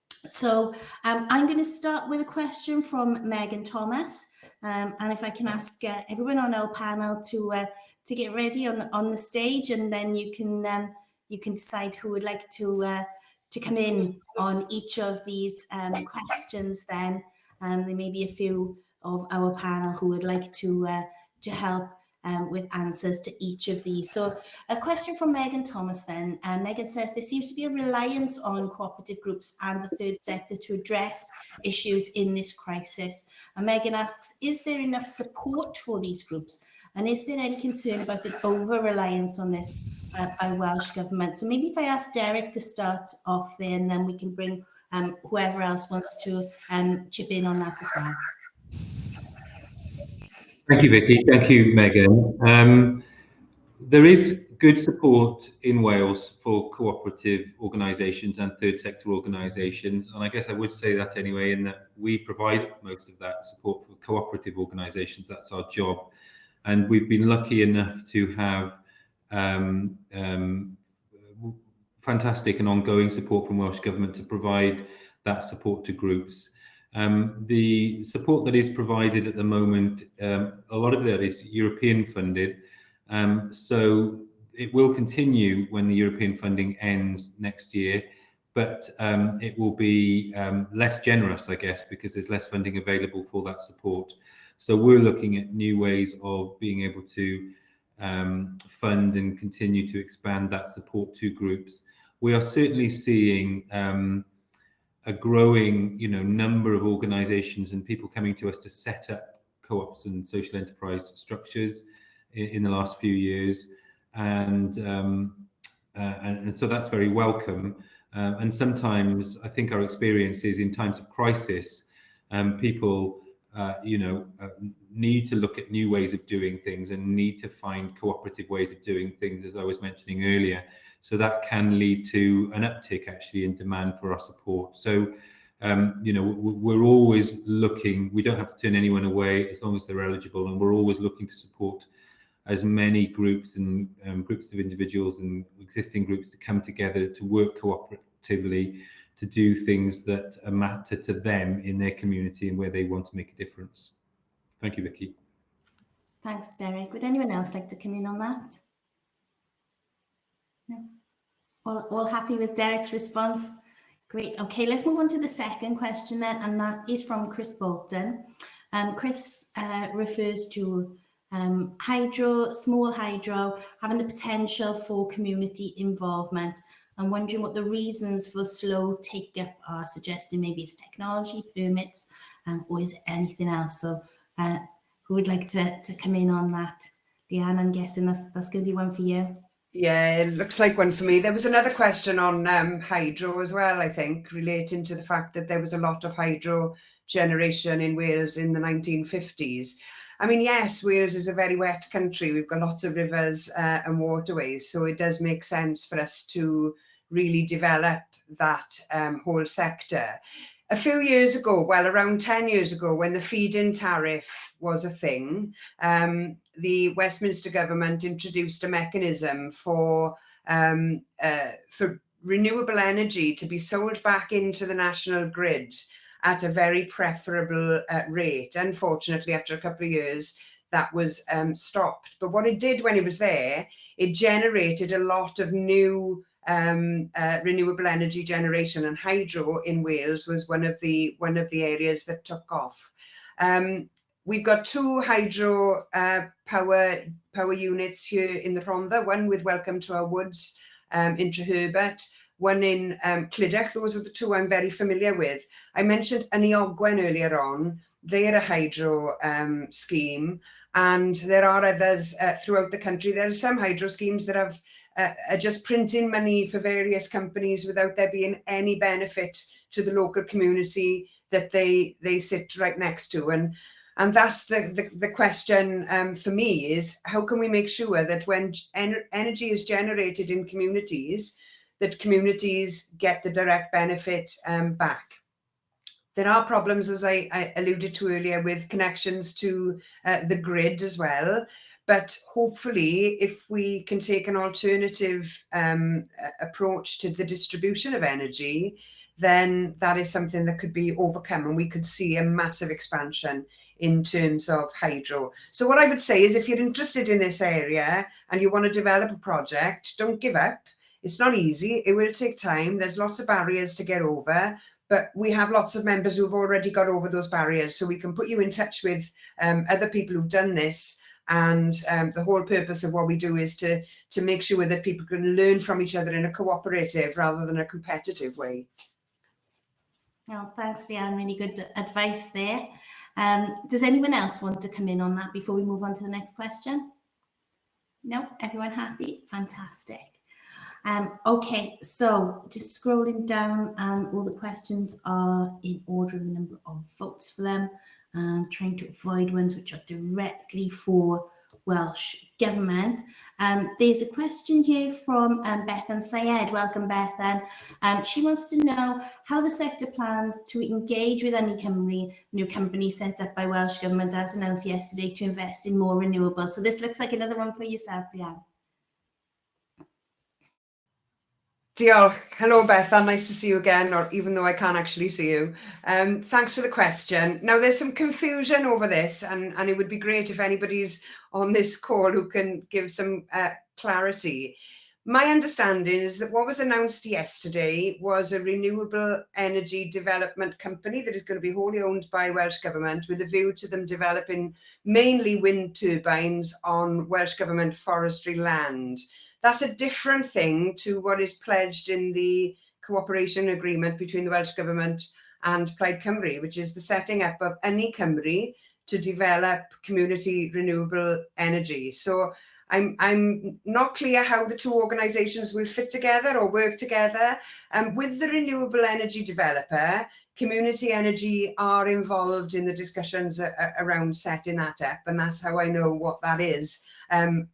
So I'm going to start with a question from Megan Thomas, and if I can ask everyone on our panel to get ready on the stage, and then you can decide who would like to come in on each of these questions. Then there may be a few of our panel who would like to help with answers to each of these. So a question from Megan Thomas then. Megan says, there seems to be a reliance on cooperative groups and the third sector to address issues in this crisis. And Megan asks, is there enough support for these groups? And is there any concern about an over-reliance on this by Welsh Government? So maybe if I ask Derek to start off there, and then we can bring whoever else wants to chip in on that as well. Thank you, Vicky. Thank you, Megan. There is good support in Wales for cooperative organisations and third sector organisations, and I guess I would say that anyway, in that we provide most of that support for cooperative organisations. That's our job, and we've been lucky enough to have fantastic and ongoing support from Welsh Government to provide that support to groups. The support that is provided at the moment, a lot of that is European funded. So it will continue when the European funding ends next year, but it will be less generous, I guess, because there's less funding available for that support. So we're looking at new ways of being able to fund and continue to expand that support to groups. We are certainly seeing a growing, number of organisations and people coming to us to set up co-ops and social enterprise structures in the last few years, and so that's very welcome. And sometimes I think our experience is in times of crisis, people need to look at new ways of doing things and need to find cooperative ways of doing things, as I was mentioning earlier. So that can lead to an uptick actually in demand for our support. So, we're always looking, we don't have to turn anyone away as long as they're eligible, and we're always looking to support as many groups and groups of individuals and existing groups to come together to work cooperatively to do things that matter to them in their community and where they want to make a difference. Thank you, Vicky. Thanks, Derek. Would anyone else like to come in on that? No? All happy with Derek's response? Great. Okay, let's move on to the second question then, and that is from Chris Bolton. Chris refers to hydro, small hydro, having the potential for community involvement, and wondering what the reasons for slow take-up are, suggesting maybe it's technology, permits, or is it anything else? So who would like to come in on that? Leanne, I'm guessing that's going to be one for you. Yeah, it looks like one for me. There was another question on hydro as well, I think, relating to the fact that there was a lot of hydro generation in Wales in the 1950s. I mean, yes, Wales is a very wet country. We've got lots of rivers and waterways, so it does make sense for us to really develop that whole sector. A few years ago, well, around 10 years ago, when the feed-in tariff was a thing, the Westminster government introduced a mechanism for renewable energy to be sold back into the national grid at a very preferable rate. Unfortunately, after a couple of years, that was stopped. But what it did when it was there, it generated a lot of new renewable energy generation, and hydro in Wales was one of the areas that took off. We've got two hydro power units here in the Rhondda, one with Welcome to Our Woods in Treherbert, one in Clydach. Those are the two I'm very familiar with. I mentioned Aniogwen earlier on. They're a hydro scheme, and there are others throughout the country. There are some hydro schemes that have are just printing money for various companies without there being any benefit to the local community that they sit right next to. And that's the question for me, is how can we make sure that when energy is generated in communities, that communities get the direct benefit back. There are problems, as I alluded to earlier, with connections to the grid as well. But hopefully, if we can take an alternative approach to the distribution of energy, then that is something that could be overcome, and we could see a massive expansion in terms of hydro. So what I would say is, if you're interested in this area and you want to develop a project, don't give up. It's not easy. It will take time. There's lots of barriers to get over. But we have lots of members who've already got over those barriers. So we can put you in touch with other people who've done this. And the whole purpose of what we do is to make sure that people can learn from each other in a cooperative rather than a competitive way. Oh, thanks, Leanne. Really good advice there. Does anyone else want to come in on that before we move on to the next question? No? Everyone happy? Fantastic. Okay, so just scrolling down, and all the questions are in order of the number of votes for them, and trying to avoid ones which are directly for Welsh Government. There's a question here from Bethan Syed. Welcome, Bethan. She wants to know how the sector plans to engage with any new company set up by Welsh Government, as announced yesterday, to invest in more renewables. So this looks like another one for yourself, Leanne. Diolch. Hello, Bethan. Nice to see you again, or even though I can't actually see you. Thanks for the question. Now, there's some confusion over this, and it would be great if anybody's on this call who can give some clarity. My understanding is that what was announced yesterday was a renewable energy development company that is going to be wholly owned by Welsh Government, with a view to them developing mainly wind turbines on Welsh Government forestry land. That's a different thing to what is pledged in the cooperation agreement between the Welsh Government and Plaid Cymru, which is the setting up of Ynni Cymru to develop community renewable energy. So I'm not clear how the two organisations will fit together or work together. With the renewable energy developer, community energy are involved in the discussions around setting that up, and that's how I know what that is. And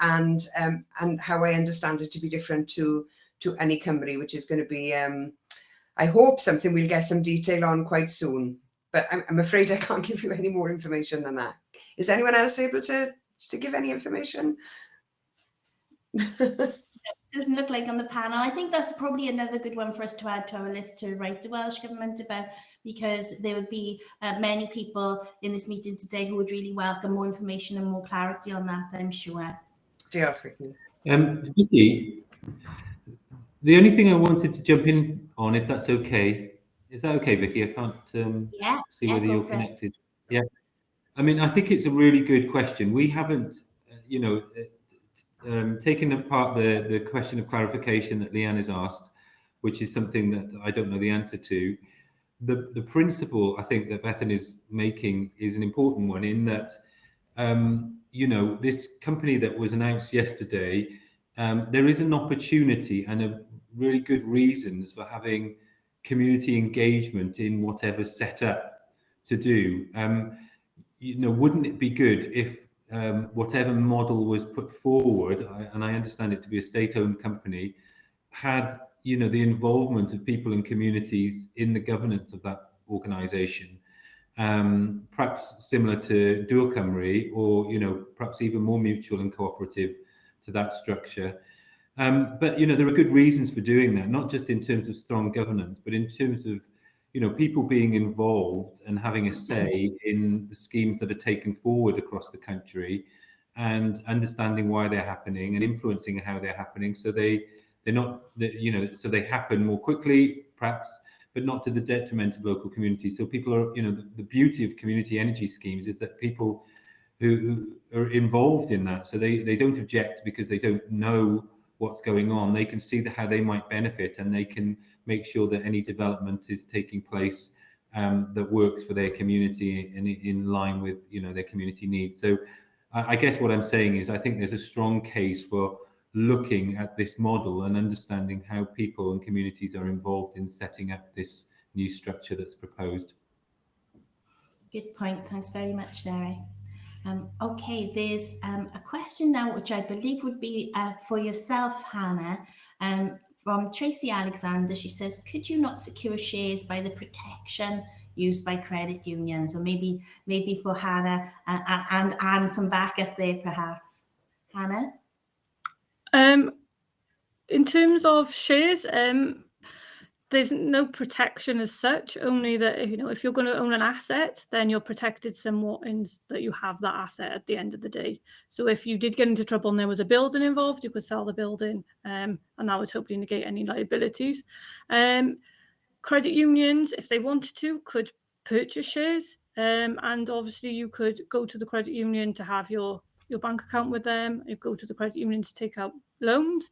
how I understand it to be different to Ynni Cymru, which is going to be, I hope, something we'll get some detail on quite soon. But I'm afraid I can't give you any more information than that. Is anyone else able to give any information? Doesn't look like on the panel. I think that's probably another good one for us to add to our list to write to Welsh Government about, because there would be many people in this meeting today who would really welcome more information and more clarity on that, I'm sure. Vicky, the only thing I wanted to jump in on, if that's okay, is that okay, Vicky? I can't see whether you're connected. Yeah, I mean, I think it's a really good question. We haven't, taken apart the question of clarification that Leanne has asked, which is something that I don't know the answer to. The principle I think that Bethan is making is an important one, in that this company that was announced yesterday, there is an opportunity and a really good reasons for having community engagement in whatever's set up to do. Wouldn't it be good if whatever model was put forward, and I understand it to be a state-owned company, had the involvement of people and communities in the governance of that organisation, perhaps similar to Dŵr Cymru, or perhaps even more mutual and cooperative to that structure. But there are good reasons for doing that, not just in terms of strong governance, but in terms of people being involved and having a say in the schemes that are taken forward across the country, and understanding why they're happening and influencing how they're happening, so they're not, so they happen more quickly, perhaps, but not to the detriment of local communities. So people are, the beauty of community energy schemes is that people who are involved in that, so they don't object because they don't know what's going on, they can see how they might benefit, and they can make sure that any development is taking place that works for their community and in line with their community needs. So I guess what I'm saying is I think there's a strong case for looking at this model and understanding how people and communities are involved in setting up this new structure that's proposed. Good point. Thanks very much, Derek. Okay, there's a question now which I believe would be for yourself, Hannah, from Tracy Alexander. She says, could you not secure shares by the protection used by credit unions? Or maybe for Hannah and some backup there, perhaps. Hannah? In terms of shares, there's no protection as such, only that if you're going to own an asset, then you're protected somewhat in that you have that asset at the end of the day. So if you did get into trouble and there was a building involved, you could sell the building, and that would hopefully negate any liabilities. Credit unions, if they wanted to, could purchase shares, and obviously you could go to the credit union to have your bank account with them. You go to the credit union to take out loans.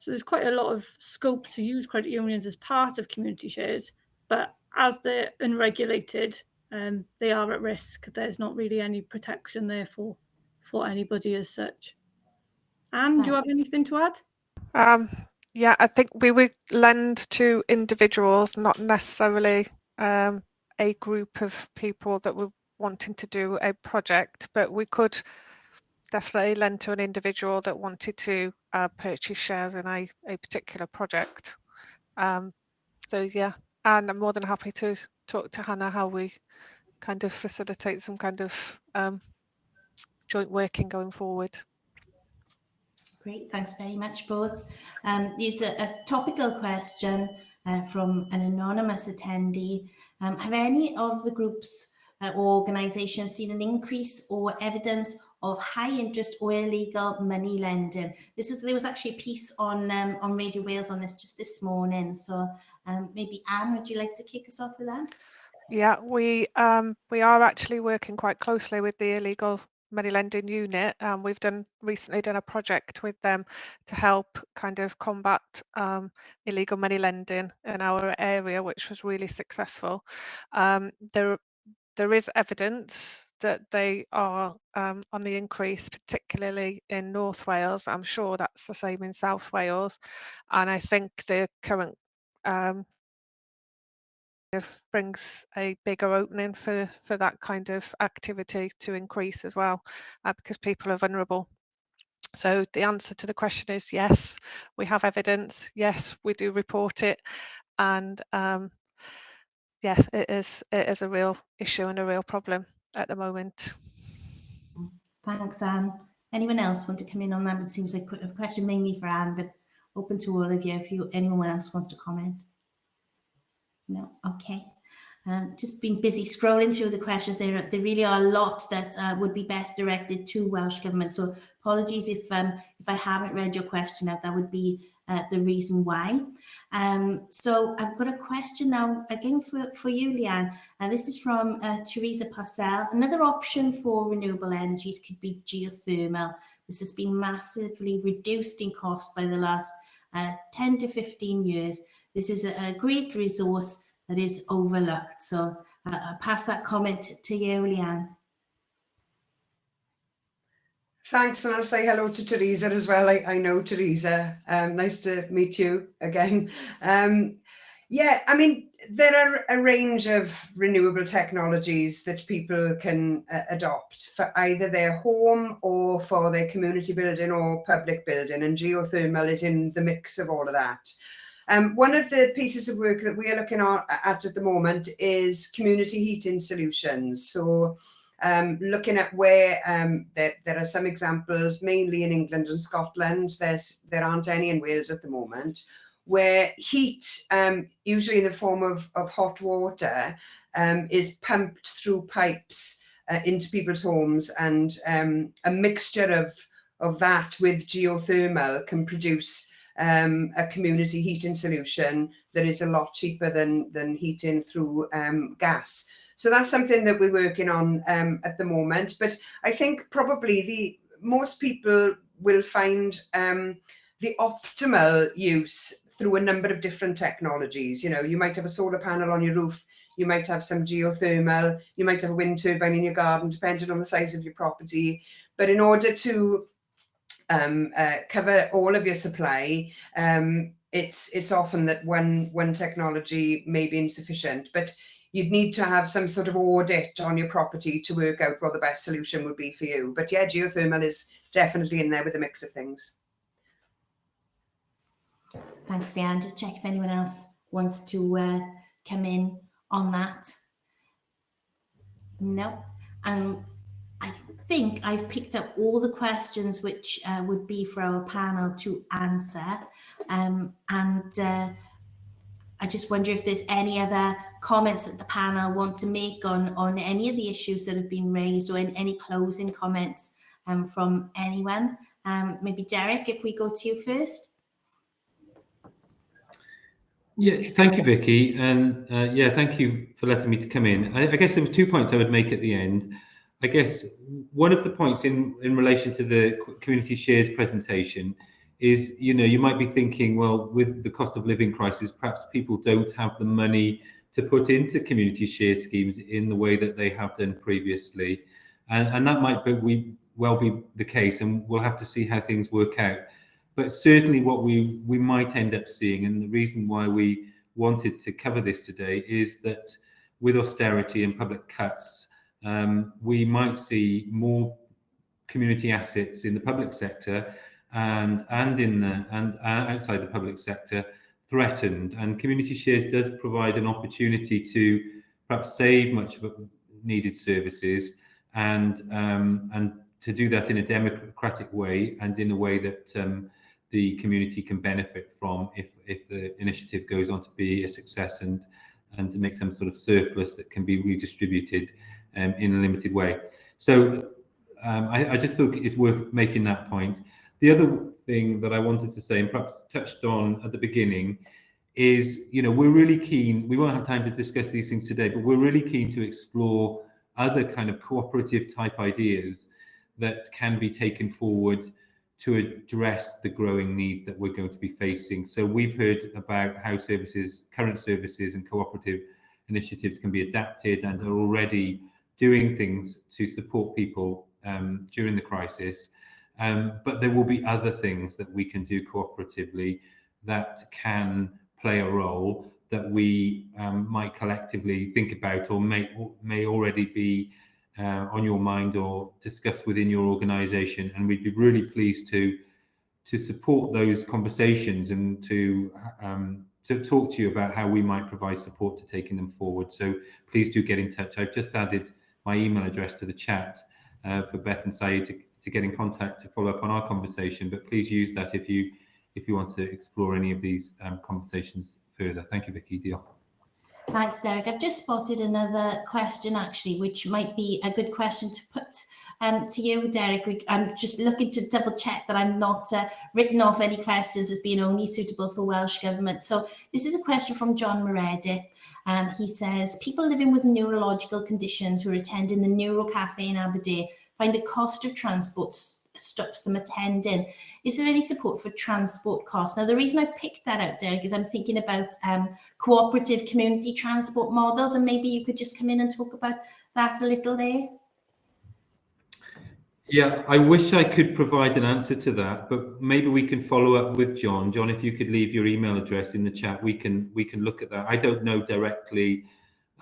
So there's quite a lot of scope to use credit unions as part of community shares, but as they're unregulated, they are at risk. There's not really any protection there for anybody as such. Anne, do you have anything to add? Yeah, I think we would lend to individuals, not necessarily a group of people that were wanting to do a project, but we could definitely lend to an individual that wanted to purchase shares in a particular project. So yeah, and I'm more than happy to talk to Hannah how we kind of facilitate some kind of joint working going forward. Great, thanks very much both. There's a topical question from an anonymous attendee. Have any of the groups or organisations seen an increase or evidence of high interest or illegal money lending? There was actually a piece on Radio Wales on this just this morning. So maybe Anne, would you like to kick us off with that? Yeah, we are actually working quite closely with the illegal money lending unit. We've recently done a project with them to help kind of combat illegal money lending in our area, which was really successful. There is evidence that they are on the increase, particularly in North Wales. I'm sure that's the same in South Wales, and I think the current brings a bigger opening for that kind of activity to increase as well, because people are vulnerable. So the answer to the question is yes, we have evidence. Yes, we do report it, and yes, it is a real issue and a real problem at the moment. Thanks, Anne. Anyone else want to come in on that? It seems like a question mainly for Anne, but open to all of you if anyone else wants to comment. No, okay. Just been busy scrolling through the questions. There really are a lot that would be best directed to Welsh Government. So apologies if I haven't read your question out. That would be the reason why. So I've got a question now again for you, Leanne. And this is from Teresa Parcell. Another option for renewable energies could be geothermal. This has been massively reduced in cost by the last 10 to 15 years. This is a great resource that is overlooked. So I'll pass that comment to you, Leanne. Thanks, and I'll say hello to Teresa as well. I know Teresa. Nice to meet you again. Yeah, I mean, there are a range of renewable technologies that people can adopt for either their home or for their community building or public building, and geothermal is in the mix of all of that. One of the pieces of work that we are looking at the moment is community heating solutions. So looking at where there are some examples, mainly in England and Scotland, there aren't any in Wales at the moment, where heat, usually in the form of hot water, is pumped through pipes into people's homes, and a mixture of that with geothermal can produce a community heating solution that is a lot cheaper than heating through gas. So that's something that we're working on at the moment. But I think probably most people will find the optimal use through a number of different technologies. You know, you might have a solar panel on your roof, you might have some geothermal, you might have a wind turbine in your garden, depending on the size of your property. But in order to cover all of your supply, it's often that one technology may be insufficient, but you'd need to have some sort of audit on your property to work out what the best solution would be for you. But yeah, geothermal is definitely in there with a mix of things. Thanks, Leanne. Just check if anyone else wants to come in on that. No. I think I've picked up all the questions which would be for our panel to answer. I just wonder if there's any other comments that the panel want to make on any of the issues that have been raised, or any closing comments from anyone. Maybe Derek, if we go to you first. Yeah, thank you, Vicky, and yeah, thank you for letting me to come in. I guess there was 2 points I would make at the end. I guess one of the points in relation to the community shares presentation is, you know, you might be thinking, well, with the cost of living crisis, perhaps people don't have the money to put into community share schemes in the way that they have done previously, and that might well be the case, and we'll have to see how things work out. But certainly what we might end up seeing, and the reason why we wanted to cover this today, is that with austerity and public cuts, we might see more community assets in the public sector and outside the public sector threatened. And community shares does provide an opportunity to perhaps save much of needed services, and to do that in a democratic way, and in a way that the community can benefit from if the initiative goes on to be a success, and to make some sort of surplus that can be redistributed in a limited way. So I just thought it's worth making that point. The other thing that I wanted to say, and perhaps touched on at the beginning, is, you know, we're really keen, we won't have time to discuss these things today, but we're really keen to explore other kind of cooperative type ideas that can be taken forward to address the growing need that we're going to be facing. So we've heard about how current services and cooperative initiatives can be adapted and are already doing things to support people during the crisis. But there will be other things that we can do cooperatively that can play a role that we might collectively think about, or may already be on your mind or discussed within your organisation. And we'd be really pleased to support those conversations, and to talk to you about how we might provide support to taking them forward. So please do get in touch. I've just added my email address to the chat for Beth and Saeed to get in contact to follow up on our conversation. But please use that if you want to explore any of these conversations further. Thank you, Vicky. Deal. Thanks, Derek. I've just spotted another question, actually, which might be a good question to put to you, Derek. I'm just looking to double check that I'm not written off any questions as being only suitable for Welsh Government. So this is a question from John Meredith. He says, people living with neurological conditions who are attending the Neuro Cafe in Aberdeen find the cost of transport stops them attending. Is there any support for transport costs? Now, the reason I've picked that out, Derek, is I'm thinking about cooperative community transport models, and maybe you could just come in and talk about that a little there. Yeah, I wish I could provide an answer to that, but maybe we can follow up with John. John, if you could leave your email address in the chat, we can look at that. I don't know directly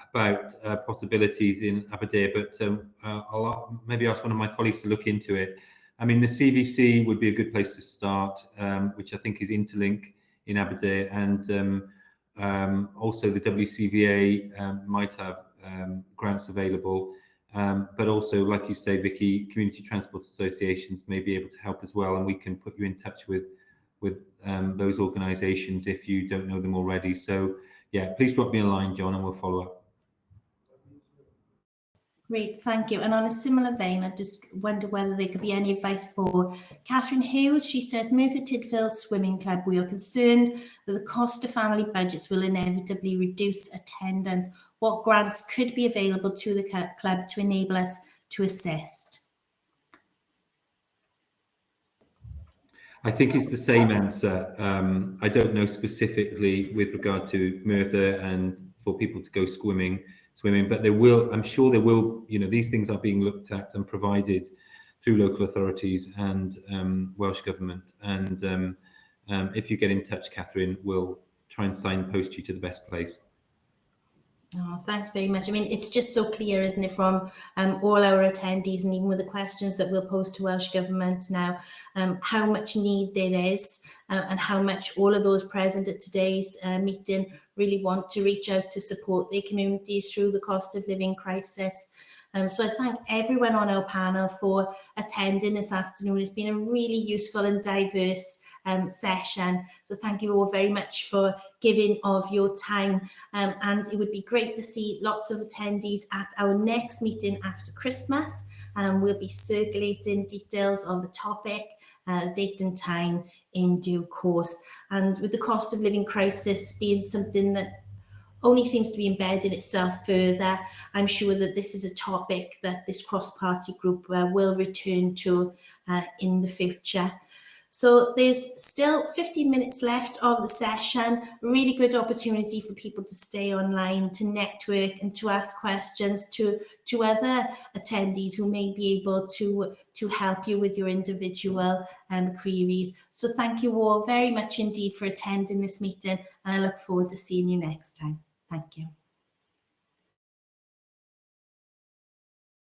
about possibilities in Aberdeen, but I'll maybe ask one of my colleagues to look into it. I mean, the CVC would be a good place to start, which I think is Interlink in Aberdeen, and also the WCVA might have grants available. But also, like you say, Vicky, community transport associations may be able to help as well, and we can put you in touch with those organisations if you don't know them already. So yeah, please drop me a line, John, and we'll follow up. Great, thank you. And on a similar vein, I just wonder whether there could be any advice for Catherine Hughes. She says, Merthyr Tydfil Swimming Club, we are concerned that the cost of family budgets will inevitably reduce attendance. What grants could be available to the club to enable us to assist? I think it's the same answer. I don't know specifically with regard to Merthyr and for people to go swimming, but I'm sure there will, these things are being looked at and provided through local authorities and Welsh Government. And if you get in touch, Catherine, we'll try and signpost you to the best place. Oh, thanks very much. I mean, it's just so clear, isn't it, from all our attendees and even with the questions that we'll pose to Welsh Government now, how much need there is and how much all of those present at today's meeting really want to reach out to support their communities through the cost of living crisis. So I thank everyone on our panel for attending this afternoon. It's been a really useful and diverse session. So thank you all very much for giving of your time. And it would be great to see lots of attendees at our next meeting after Christmas. We'll be circulating details of the topic, date and time in due course. And with the cost of living crisis being something that only seems to be embedding itself further, I'm sure that this is a topic that this cross-party group will return to in the future. So there's still 15 minutes left of the session, really good opportunity for people to stay online, to network and to ask questions to other attendees who may be able to help you with your individual queries. So thank you all very much indeed for attending this meeting, and I look forward to seeing you next time. Thank you.